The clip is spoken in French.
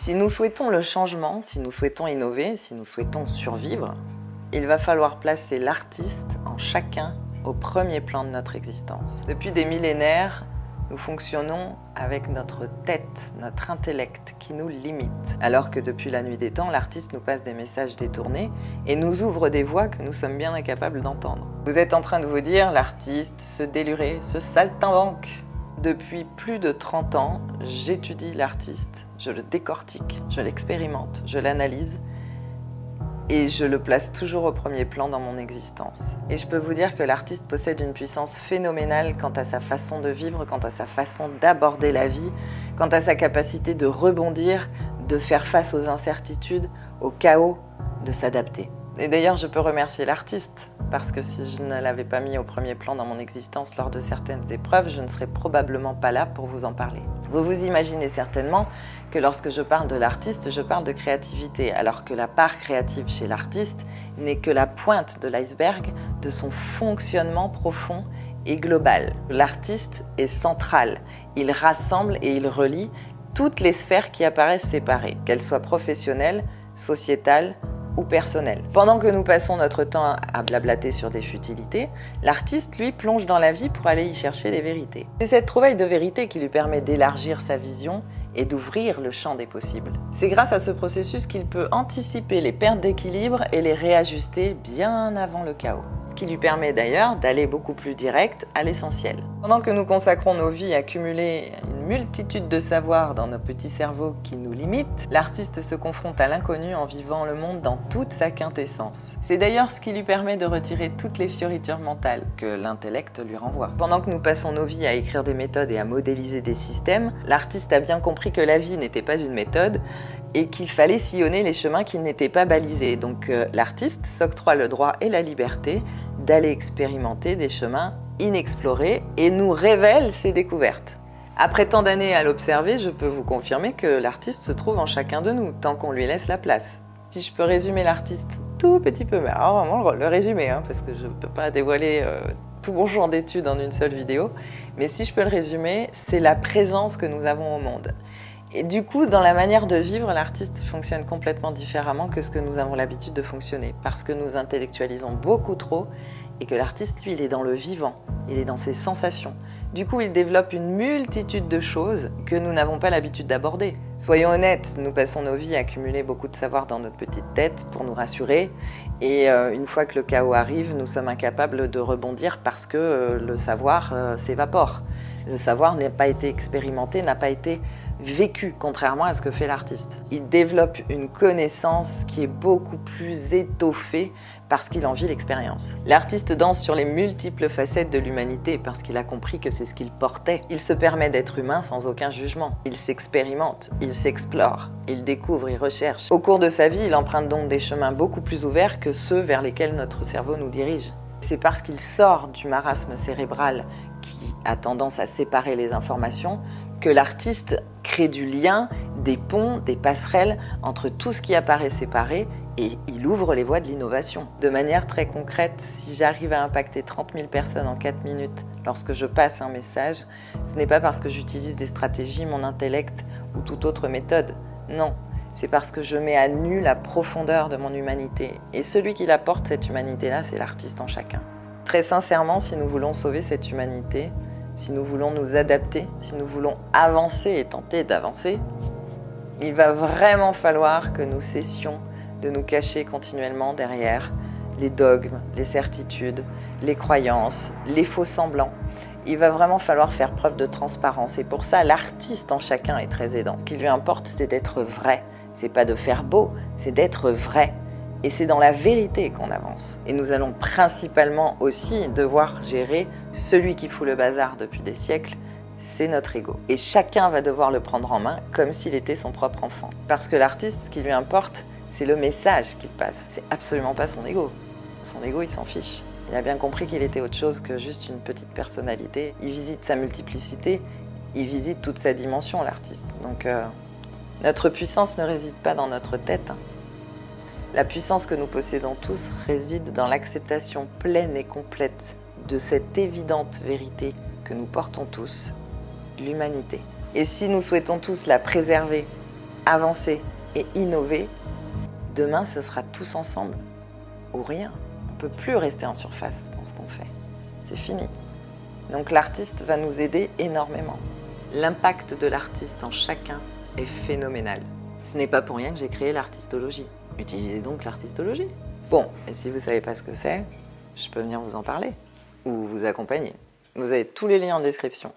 Si nous souhaitons le changement, si nous souhaitons innover, si nous souhaitons survivre, il va falloir placer l'artiste en chacun au premier plan de notre existence. Depuis des millénaires, nous fonctionnons avec notre tête, notre intellect qui nous limite. Alors que depuis la nuit des temps, l'artiste nous passe des messages détournés et nous ouvre des voies que nous sommes bien incapables d'entendre. Vous êtes en train de vous dire, l'artiste, ce déluré, ce saltimbanque. Depuis plus de 30 ans, j'étudie l'artiste, je le décortique, je l'expérimente, je l'analyse et je le place toujours au premier plan dans mon existence. Et je peux vous dire que l'artiste possède une puissance phénoménale quant à sa façon de vivre, quant à sa façon d'aborder la vie, quant à sa capacité de rebondir, de faire face aux incertitudes, au chaos, de s'adapter. Et d'ailleurs, je peux remercier l'artiste, parce que si je ne l'avais pas mis au premier plan dans mon existence lors de certaines épreuves, je ne serais probablement pas là pour vous en parler. Vous vous imaginez certainement que lorsque je parle de l'artiste, je parle de créativité, alors que la part créative chez l'artiste n'est que la pointe de l'iceberg de son fonctionnement profond et global. L'artiste est central, il rassemble et il relie toutes les sphères qui apparaissent séparées, qu'elles soient professionnelles, sociétales, ou personnel. Pendant que nous passons notre temps à blablater sur des futilités, l'artiste, lui, plonge dans la vie pour aller y chercher les vérités. C'est cette trouvaille de vérité qui lui permet d'élargir sa vision et d'ouvrir le champ des possibles. C'est grâce à ce processus qu'il peut anticiper les pertes d'équilibre et les réajuster bien avant le chaos. Ce qui lui permet d'ailleurs d'aller beaucoup plus direct à l'essentiel. Pendant que nous consacrons nos vies à cumuler une multitude de savoirs dans nos petits cerveaux qui nous limitent, l'artiste se confronte à l'inconnu en vivant le monde dans toute sa quintessence. C'est d'ailleurs ce qui lui permet de retirer toutes les fioritures mentales que l'intellect lui renvoie. Pendant que nous passons nos vies à écrire des méthodes et à modéliser des systèmes, l'artiste a bien compris que la vie n'était pas une méthode et qu'il fallait sillonner les chemins qui n'étaient pas balisés. Donc l'artiste s'octroie le droit et la liberté d'aller expérimenter des chemins inexplorés et nous révèle ses découvertes. Après tant d'années à l'observer, je peux vous confirmer que l'artiste se trouve en chacun de nous, tant qu'on lui laisse la place. Si je peux résumer l'artiste tout petit peu, mais alors vraiment le résumer, parce que je ne peux pas dévoiler tout mon champ d'études en une seule vidéo, mais si je peux le résumer, c'est la présence que nous avons au monde. Et du coup, dans la manière de vivre, l'artiste fonctionne complètement différemment que ce que nous avons l'habitude de fonctionner, parce que nous intellectualisons beaucoup trop et que l'artiste, lui, il est dans le vivant, il est dans ses sensations. Du coup, il développe une multitude de choses que nous n'avons pas l'habitude d'aborder. Soyons honnêtes, nous passons nos vies à accumuler beaucoup de savoir dans notre petite tête pour nous rassurer, et une fois que le chaos arrive, nous sommes incapables de rebondir parce que le savoir s'évapore. Le savoir n'a pas été expérimenté, n'a pas été vécu, contrairement à ce que fait l'artiste. Il développe une connaissance qui est beaucoup plus étoffée parce qu'il en vit l'expérience. L'artiste danse sur les multiples facettes de l'humanité parce qu'il a compris que c'est ce qu'il portait. Il se permet d'être humain sans aucun jugement. Il s'expérimente, il s'explore, il découvre, il recherche. Au cours de sa vie, il emprunte donc des chemins beaucoup plus ouverts que ceux vers lesquels notre cerveau nous dirige. C'est parce qu'il sort du marasme cérébral qui a tendance à séparer les informations que l'artiste crée du lien, des ponts, des passerelles entre tout ce qui apparaît séparé et il ouvre les voies de l'innovation. De manière très concrète, si j'arrive à impacter 30 000 personnes en 4 minutes lorsque je passe un message, ce n'est pas parce que j'utilise des stratégies, mon intellect ou toute autre méthode. Non, c'est parce que je mets à nu la profondeur de mon humanité. Et celui qui apporte cette humanité-là, c'est l'artiste en chacun. Très sincèrement, si nous voulons sauver cette humanité, si nous voulons nous adapter, si nous voulons avancer et tenter d'avancer, il va vraiment falloir que nous cessions de nous cacher continuellement derrière les dogmes, les certitudes, les croyances, les faux semblants. Il va vraiment falloir faire preuve de transparence et pour ça, l'artiste en chacun est très aidant. Ce qui lui importe, c'est d'être vrai. C'est pas de faire beau, c'est d'être vrai. Et c'est dans la vérité qu'on avance. Et nous allons principalement aussi devoir gérer celui qui fout le bazar depuis des siècles, c'est notre ego. Et chacun va devoir le prendre en main comme s'il était son propre enfant. Parce que l'artiste, ce qui lui importe, c'est le message qu'il passe. C'est absolument pas son ego. Son ego, il s'en fiche. Il a bien compris qu'il était autre chose que juste une petite personnalité. Il visite sa multiplicité, il visite toute sa dimension, l'artiste. Donc, notre puissance ne réside pas dans notre tête. La puissance que nous possédons tous réside dans l'acceptation pleine et complète de cette évidente vérité que nous portons tous, l'humanité. Et si nous souhaitons tous la préserver avancer et innover, demain ce sera tous ensemble ou rien. On ne peut plus rester en surface dans ce qu'on fait. C'est fini. Donc l'artiste va nous aider énormément. L'impact de l'artiste en chacun est phénoménal. Ce n'est pas pour rien que j'ai créé l'artistologie. Utilisez donc l'artistologie. Bon, et si vous ne savez pas ce que c'est, je peux venir vous en parler ou vous accompagner. Vous avez tous les liens en description.